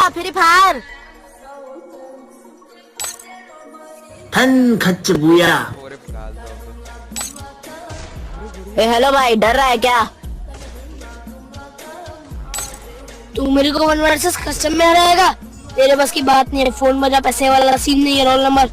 क्या free fire? ठन खच बुया। हेलो भाई, डर रहा है क्या? तू मेरे को 1 वर्सेस कस्टम में हराएगा? तेरे बस की बात नहीं है। फोन बजा, पैसे वाला सीन नहीं है। Roll number